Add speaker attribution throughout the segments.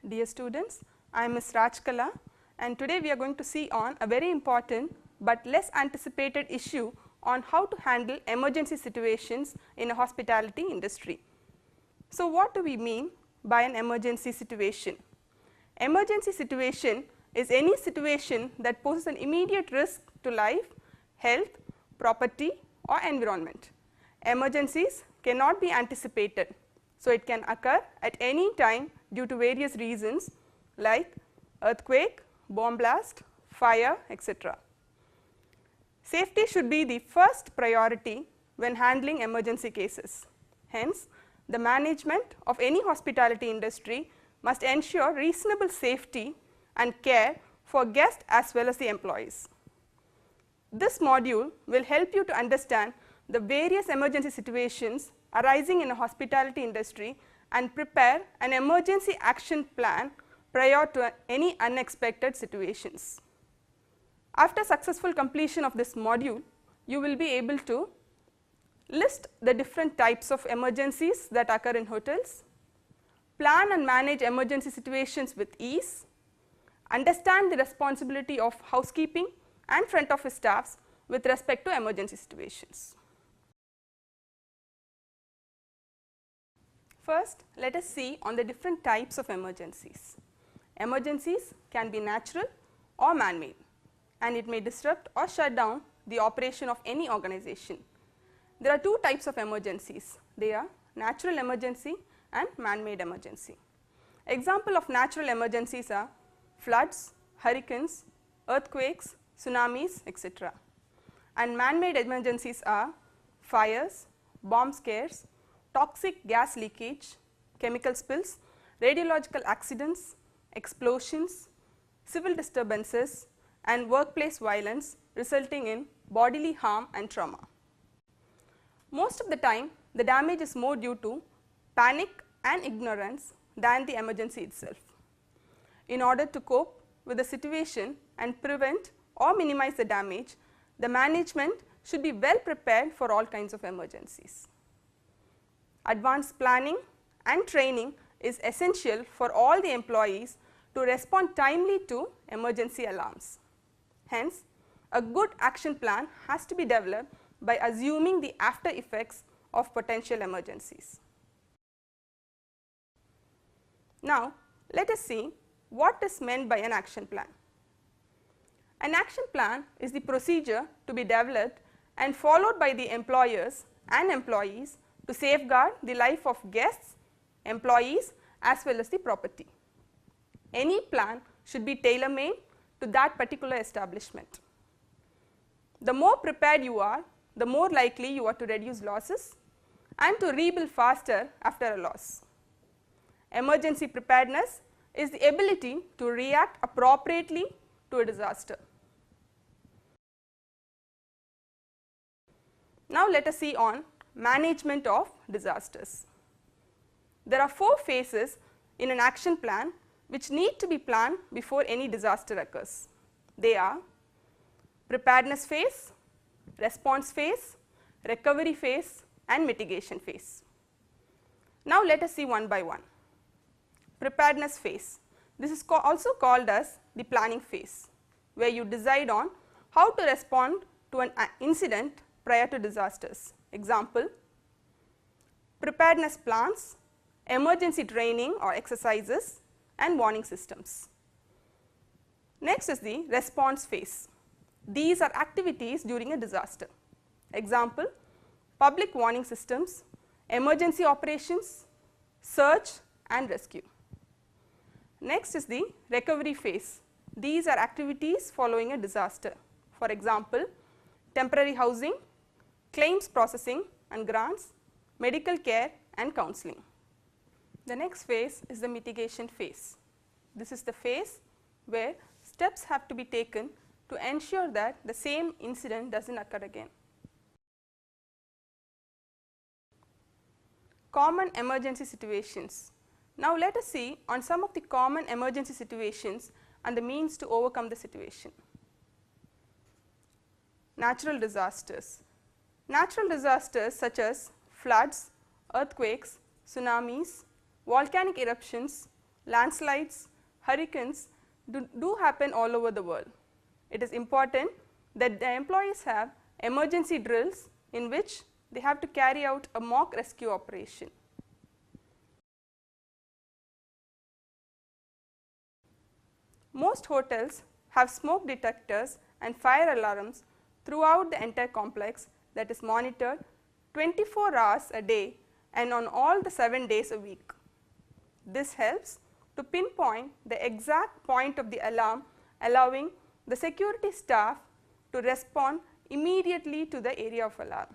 Speaker 1: Dear students, I am M.Rajkala and today we are going to see on a very important but less anticipated issue on how to handle emergency situations in a hospitality industry. So, what do we mean by an emergency situation? Emergency situation is any situation that poses an immediate risk to life, health, property or environment. Emergencies cannot be anticipated. So, it can occur at any time due to various reasons like earthquake, bomb blast, fire, etc. Safety should be the first priority when handling emergency cases. Hence, the management of any hospitality industry must ensure reasonable safety and care for guests as well as the employees. This module will help you to understand the various emergency situations arising in a hospitality industry and prepare an emergency action plan prior to any unexpected situations. After successful completion of this module, you will be able to list the different types of emergencies that occur in hotels, plan and manage emergency situations with ease, understand the responsibility of housekeeping and front office staffs with respect to emergency situations. First, let us see on the different types of emergencies. Emergencies can be natural or man-made, and it may disrupt or shut down the operation of any organization. There are two types of emergencies. They are natural emergency and man-made emergency. Example of natural emergencies are floods, hurricanes, earthquakes, tsunamis, etc. And man-made emergencies are fires, bomb scares, toxic gas leakage, chemical spills, radiological accidents, explosions, civil disturbances and workplace violence resulting in bodily harm and trauma. Most of the time, the damage is more due to panic and ignorance than the emergency itself. In order to cope with the situation and prevent or minimize the damage, the management should be well prepared for all kinds of emergencies. Advanced planning and training is essential for all the employees to respond timely to emergency alarms. Hence, a good action plan has to be developed by assuming the after effects of potential emergencies. Now, let us see what is meant by an action plan. An action plan is the procedure to be developed and followed by the employers and employees to safeguard the life of guests, employees as well as the property. Any plan should be tailor-made to that particular establishment. The more prepared you are, the more likely you are to reduce losses and to rebuild faster after a loss. Emergency preparedness is the ability to react appropriately to a disaster. Now, let us see on management of disasters. There are 4 phases in an action plan which need to be planned before any disaster occurs. They are preparedness phase, response phase, recovery phase and mitigation phase. Now, let us see one by one. Preparedness phase. This is also called as the planning phase, where you decide on how to respond to an incident prior to disasters. Example, preparedness plans, emergency training or exercises and warning systems. Next is the response phase. These are activities during a disaster. Example, public warning systems, emergency operations, search and rescue. Next is the recovery phase. These are activities following a disaster. For example, temporary housing, claims processing and grants, medical care and counseling. The next phase is the mitigation phase. This is the phase where steps have to be taken to ensure that the same incident does not occur again. Common emergency situations. Now, let us see on some of the common emergency situations and the means to overcome the situation. Natural disasters. Natural disasters such as floods, earthquakes, tsunamis, volcanic eruptions, landslides, hurricanes do happen all over the world. It is important that the employees have emergency drills in which they have to carry out a mock rescue operation. Most hotels have smoke detectors and fire alarms throughout the entire complex that is monitored 24 hours a day and on all the 7 days a week. This helps to pinpoint the exact point of the alarm, allowing the security staff to respond immediately to the area of alarm.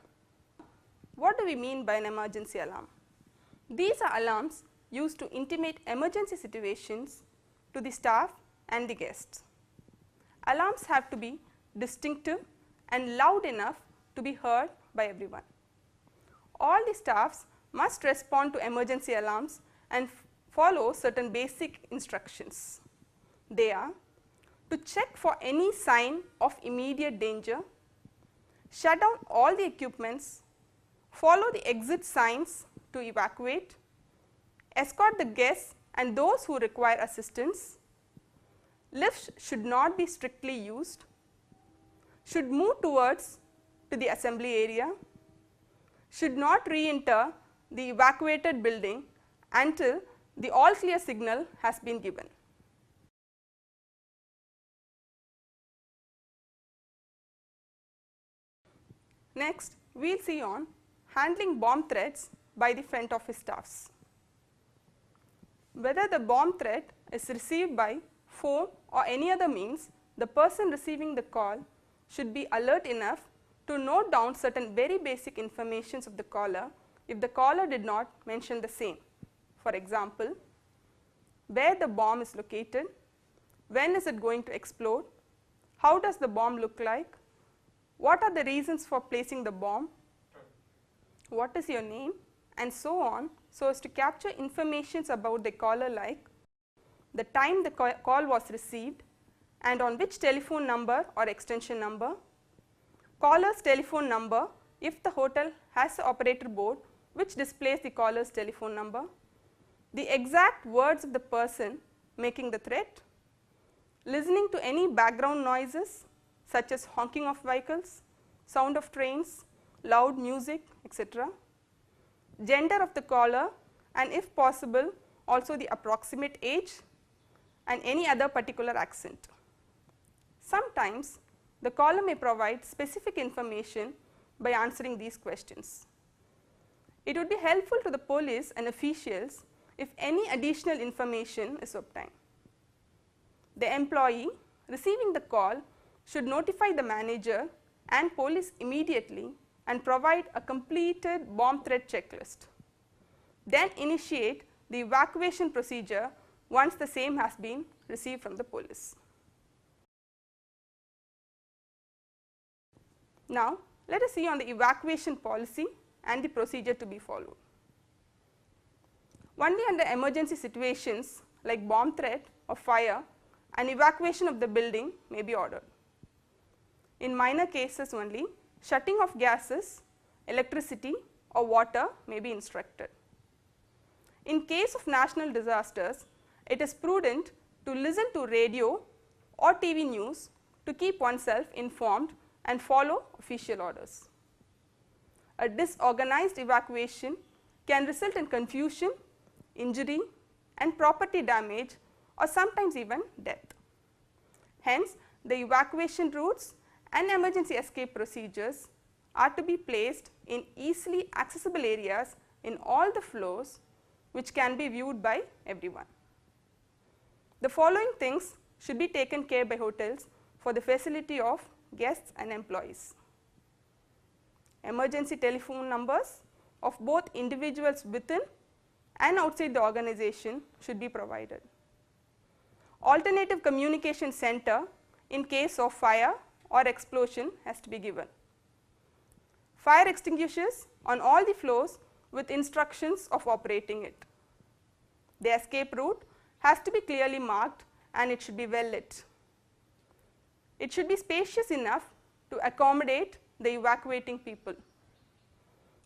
Speaker 1: What do we mean by an emergency alarm? These are alarms used to intimate emergency situations to the staff and the guests. Alarms have to be distinctive and loud enough to be heard by everyone. All the staffs must respond to emergency alarms and follow certain basic instructions. They are to check for any sign of immediate danger, shut down all the equipments, follow the exit signs to evacuate, escort the guests and those who require assistance, lifts should not be strictly used, should move towards to the assembly area, should not re-enter the evacuated building until the all clear signal has been given. Next, we will see on handling bomb threats by the front office staffs. Whether the bomb threat is received by phone or any other means, the person receiving the call should be alert enough to note down certain very basic informations of the caller if the caller did not mention the same. For example, where the bomb is located, when is it going to explode, how does the bomb look like, what are the reasons for placing the bomb, what is your name, and so on, so as to capture informations about the caller like the time the call was received and on which telephone number or extension number, caller's telephone number if the hotel has an operator board which displays the caller's telephone number, the exact words of the person making the threat, listening to any background noises such as honking of vehicles, sound of trains, loud music, etc., gender of the caller, and if possible also the approximate age and any other particular accent. Sometimes the caller may provide specific information by answering these questions. It would be helpful to the police and officials if any additional information is obtained. The employee receiving the call should notify the manager and police immediately and provide a completed bomb threat checklist. Then initiate the evacuation procedure once the same has been received from the police. Now, let us see on the evacuation policy and the procedure to be followed. Only under emergency situations like bomb threat or fire, an evacuation of the building may be ordered. In minor cases only, shutting off gases, electricity or water may be instructed. In case of national disasters, it is prudent to listen to radio or TV news to keep oneself informed and follow official orders. A disorganized evacuation can result in confusion, injury and property damage or sometimes even death. Hence, the evacuation routes and emergency escape procedures are to be placed in easily accessible areas in all the floors which can be viewed by everyone. The following things should be taken care by hotels for the facility of guests and employees. Emergency telephone numbers of both individuals within and outside the organization should be provided. Alternative communication center in case of fire or explosion has to be given. Fire extinguishers on all the floors with instructions of operating it. The escape route has to be clearly marked and it should be well lit. It should be spacious enough to accommodate the evacuating people.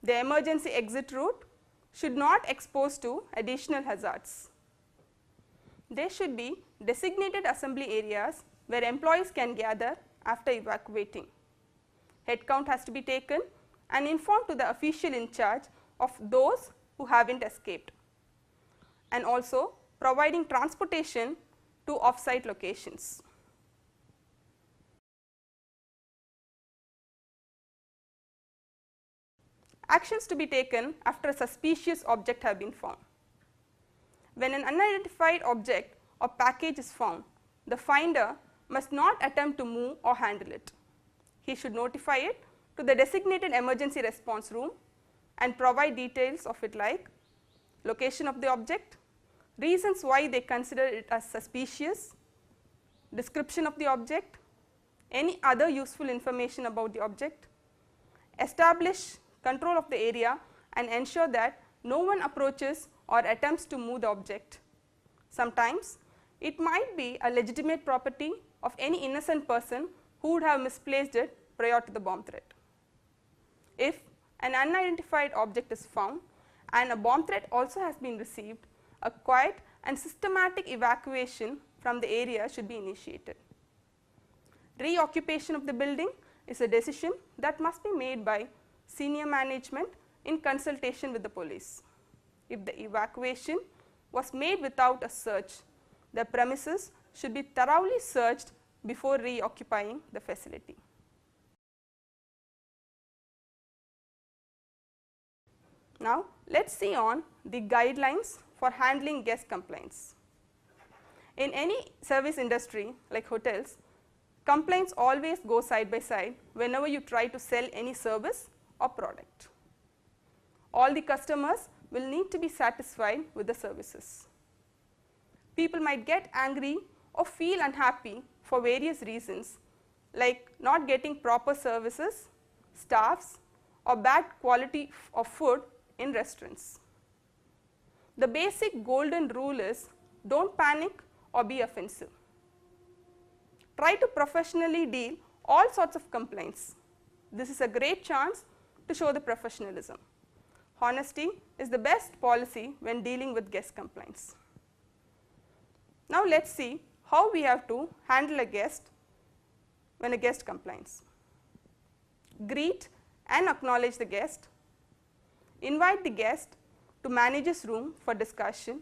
Speaker 1: The emergency exit route should not expose to additional hazards. There should be designated assembly areas where employees can gather after evacuating. Head count has to be taken and informed to the official in charge of those who haven't escaped, and also providing transportation to off-site locations. Actions to be taken after a suspicious object have been found. When an unidentified object or package is found, the finder must not attempt to move or handle it. He should notify it to the designated emergency response room and provide details of it like location of the object, reasons why they consider it as suspicious, description of the object, any other useful information about the object, establish control of the area and ensure that no one approaches or attempts to move the object. Sometimes it might be a legitimate property of any innocent person who would have misplaced it prior to the bomb threat. If an unidentified object is found and a bomb threat also has been received, a quiet and systematic evacuation from the area should be initiated. Reoccupation of the building is a decision that must be made by senior management in consultation with the police. If the evacuation was made without a search, the premises should be thoroughly searched before reoccupying the facility. Now, let us see on the guidelines for handling guest complaints. In any service industry like hotels, complaints always go side by side whenever you try to sell any service or product. All the customers will need to be satisfied with the services. People might get angry or feel unhappy for various reasons like not getting proper services, staffs, or bad quality of food in restaurants. The basic golden rule is don't panic or be offensive. Try to professionally deal all sorts of complaints. This is a great chance to show the professionalism. Honesty is the best policy when dealing with guest complaints. Now, let us see how we have to handle a guest when a guest complains. Greet and acknowledge the guest. Invite the guest to manager's room for discussion.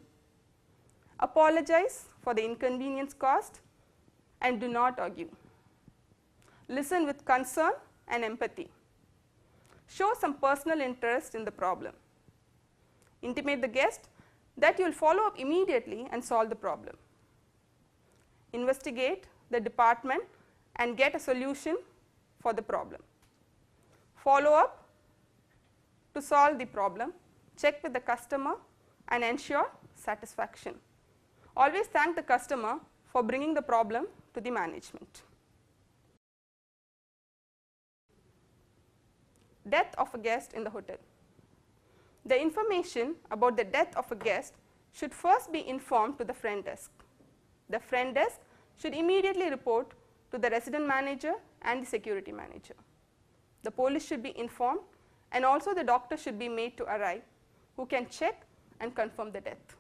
Speaker 1: Apologize for the inconvenience caused and do not argue. Listen with concern and empathy. Show some personal interest in the problem. Intimate the guest that you will follow up immediately and solve the problem. Investigate the department and get a solution for the problem. Follow up to solve the problem, check with the customer and ensure satisfaction. Always thank the customer for bringing the problem to the management. Death of a guest in the hotel. The information about the death of a guest should first be informed to the front desk. The front desk should immediately report to the resident manager and the security manager. The police should be informed and also the doctor should be made to arrive who can check and confirm the death.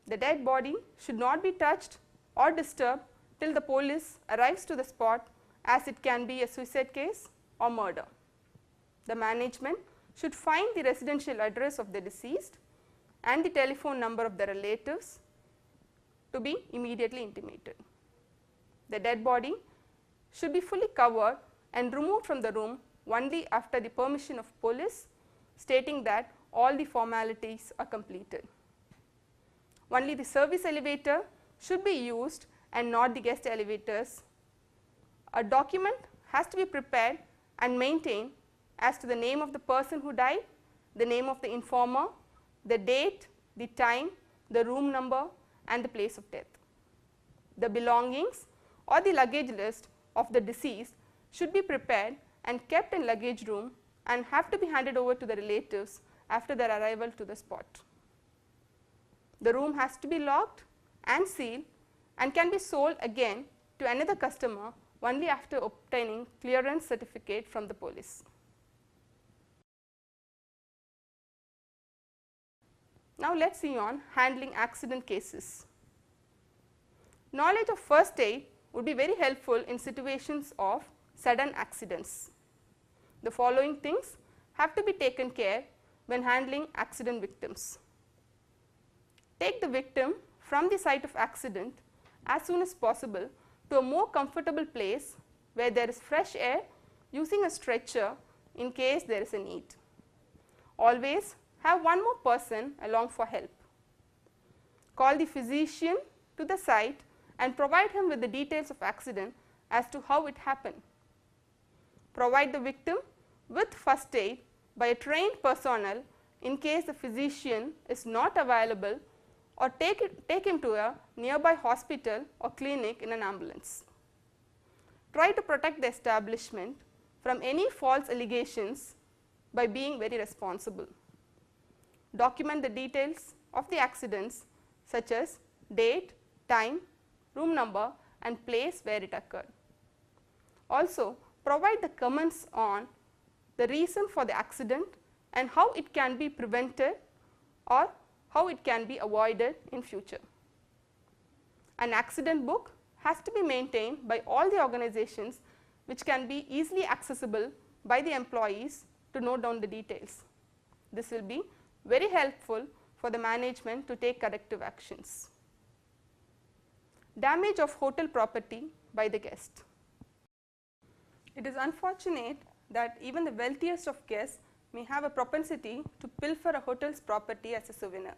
Speaker 1: The dead body should not be touched or disturbed till the police arrives to the spot, as it can be a suicide case or murder. The management should find the residential address of the deceased and the telephone number of the relatives to be immediately intimated. The dead body should be fully covered and removed from the room only after the permission of police, stating that all the formalities are completed. Only the service elevator should be used and not the guest elevators. A document has to be prepared and maintained as to the name of the person who died, the name of the informer, the date, the time, the room number and the place of death. The belongings or the luggage list of the deceased should be prepared and kept in luggage room and have to be handed over to the relatives after their arrival to the spot. The room has to be locked and sealed and can be sold again to another customer only after obtaining clearance certificate from the police. Now, let us see on handling accident cases. Knowledge of first aid would be very helpful in situations of sudden accidents. The following things have to be taken care when handling accident victims. Take the victim from the site of accident as soon as possible to a more comfortable place where there is fresh air, using a stretcher in case there is a need. Always have one more person along for help. Call the physician to the site and provide him with the details of accident as to how it happened. Provide the victim with first aid by a trained personnel in case the physician is not available, or take him to a nearby hospital or clinic in an ambulance. Try to protect the establishment from any false allegations by being very responsible. Document the details of the accidents such as date, time, room number and place where it occurred. Also, provide the comments on the reason for the accident and how it can be prevented or how it can be avoided in future. An accident book has to be maintained by all the organizations, which can be easily accessible by the employees to note down the details. This will be very helpful for the management to take corrective actions. Damage of hotel property by the guest. It is unfortunate that even the wealthiest of guests may have a propensity to pilfer a hotel's property as a souvenir.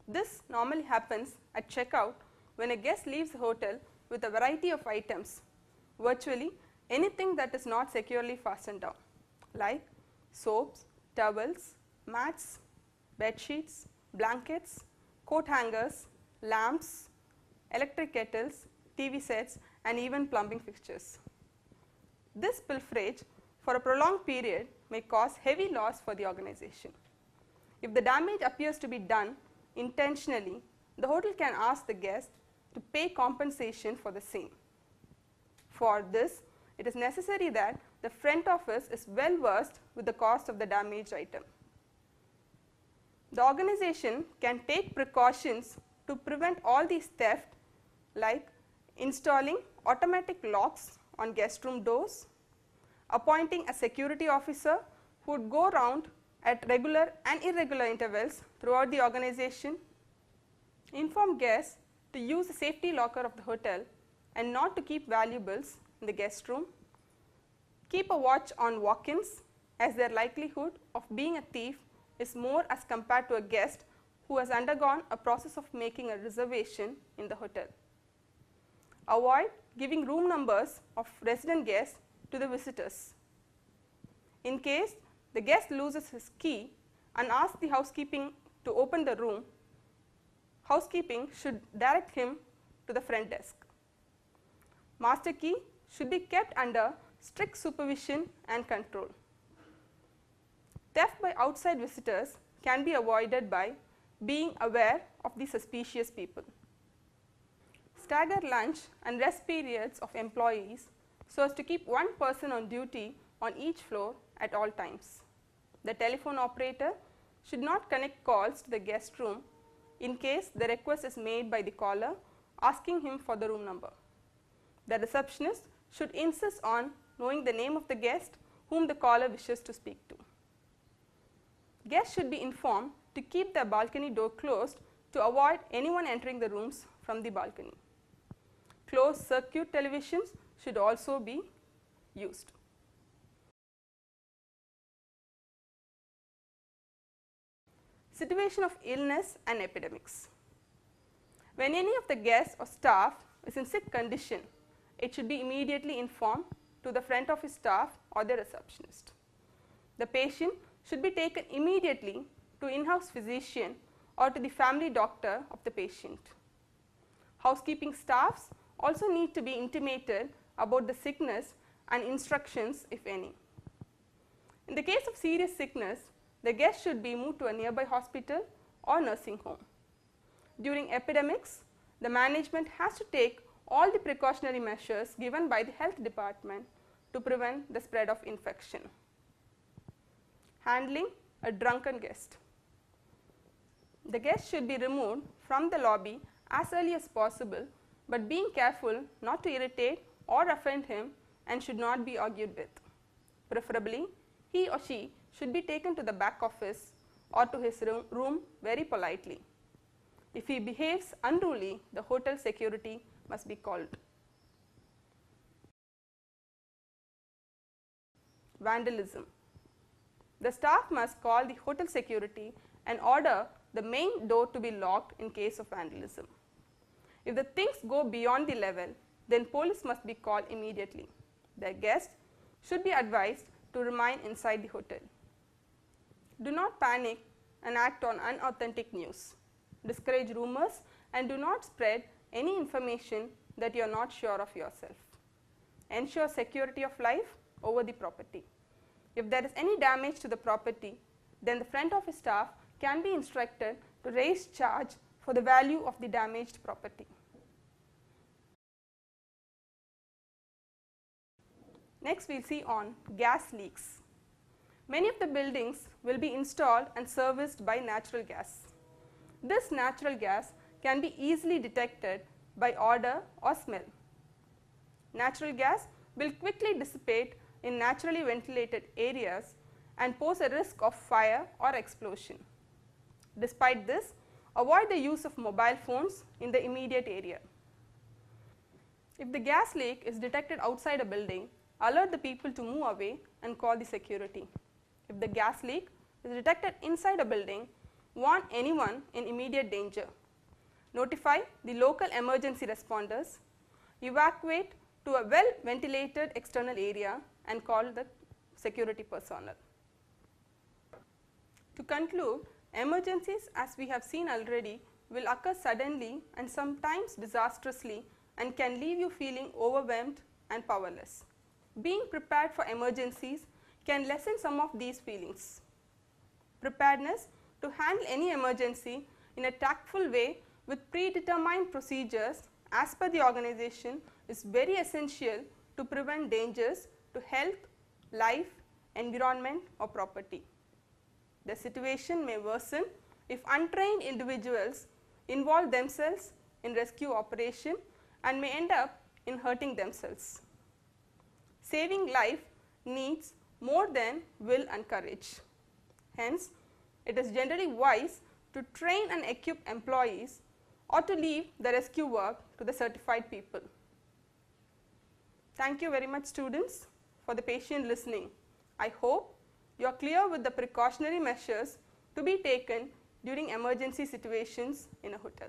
Speaker 1: This normally happens at checkout when a guest leaves the hotel with a variety of items, virtually anything that is not securely fastened down, like soaps, towels, mats, bed sheets, blankets, coat hangers, lamps, electric kettles, TV sets and even plumbing fixtures. This pilferage for a prolonged period may cause heavy loss for the organization. If the damage appears to be done intentionally, the hotel can ask the guest to pay compensation for the same. For this, it is necessary that the front office is well versed with the cost of the damaged item. The organization can take precautions to prevent all these theft, like installing automatic locks on guest room doors, appointing a security officer who would go around at regular and irregular intervals throughout the organization, inform guests to use the safety locker of the hotel and not to keep valuables in the guest room, keep a watch on walk-ins, as their likelihood of being a thief is more as compared to a guest who has undergone a process of making a reservation in the hotel. Avoid giving room numbers of resident guests to the visitors. In case the guest loses his key and asks the housekeeping to open the room, housekeeping should direct him to the front desk. Master key should be kept under strict supervision and control. Theft by outside visitors can be avoided by being aware of the suspicious people. Stagger lunch and rest periods of employees so as to keep one person on duty on each floor at all times. The telephone operator should not connect calls to the guest room in case the request is made by the caller asking him for the room number. The receptionist should insist on knowing the name of the guest whom the caller wishes to speak to. Guests should be informed to keep the balcony door closed to avoid anyone entering the rooms from the balcony. Closed circuit televisions should also be used. Situation of illness and epidemics. When any of the guests or staff is in sick condition, it should be immediately informed to the front office staff or the receptionist. The patient should be taken immediately to in-house physician or to the family doctor of the patient. Housekeeping staffs also need to be intimated about the sickness and instructions, if any. In the case of serious sickness, the guest should be moved to a nearby hospital or nursing home. During epidemics, the management has to take all the precautionary measures given by the health department to prevent the spread of infection. Handling a drunken guest. The guest should be removed from the lobby as early as possible but being careful not to irritate or offend him and should not be argued with. Preferably, he or she should be taken to the back office or to his room very politely. If he behaves unruly, the hotel security must be called. Vandalism. The staff must call the hotel security and order the main door to be locked in case of vandalism. If the things go beyond the level, then police must be called immediately. The guests should be advised to remain inside the hotel. Do not panic and act on unauthentic news. Discourage rumors and do not spread any information that you are not sure of yourself. Ensure security of life over the property. If there is any damage to the property, then the front office staff can be instructed to raise charge for the value of the damaged property. Next, we will see on gas leaks. Many of the buildings will be installed and serviced by natural gas. This natural gas can be easily detected by odor or smell. Natural gas will quickly dissipate in naturally ventilated areas and pose a risk of fire or explosion. Despite this, avoid the use of mobile phones in the immediate area. If the gas leak is detected outside a building, alert the people to move away and call the security. If the gas leak is detected inside a building, warn anyone in immediate danger. Notify the local emergency responders, evacuate to a well ventilated external area and call the security personnel. To conclude, emergencies, as we have seen already, will occur suddenly and sometimes disastrously and can leave you feeling overwhelmed and powerless. Being prepared for emergencies can lessen some of these feelings. Preparedness to handle any emergency in a tactful way with predetermined procedures as per the organization is very essential to prevent dangers to health, life, environment or property. The situation may worsen if untrained individuals involve themselves in rescue operation and may end up in hurting themselves. Saving life needs more than will and courage. Hence, it is generally wise to train and equip employees or to leave the rescue work to the certified people. Thank you very much, students, for the patient listening. I hope you are clear with the precautionary measures to be taken during emergency situations in a hotel.